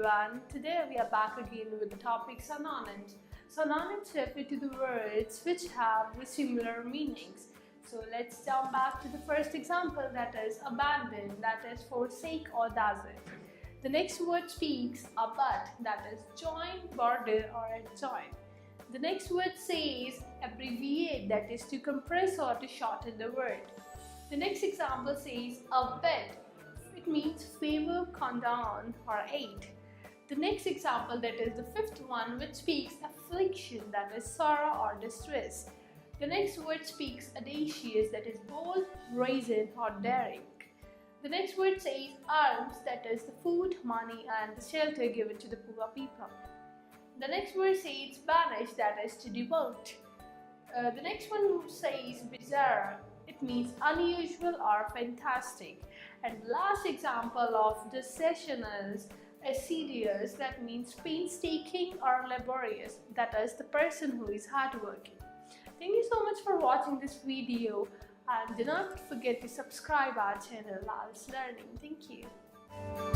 everyone. Today we are back again with the topic synonyms. Synonyms refer to the words which have similar meanings. So let's jump back to the first example, that is abandon, that is forsake or dazzle. The next word speaks abut, that is join, border or adjoin. The next word says abbreviate, that is to compress or to shorten the word. The next example says abet. It means favor, condone or aid. The next example, that is the fifth one, which speaks affliction, that is sorrow or distress. The next word speaks audacious, that is bold, brazen or daring. The next word says alms, that is the food, money and the shelter given to the poor people. The next word says banish, that is to devote. The next one says bizarre. It means unusual or fantastic. And the last example of this session is assiduous, that means painstaking or laborious, that is the person who is hardworking. Thank you so much for watching this video, and do not forget to subscribe our channel IELTS Learning. Thank you.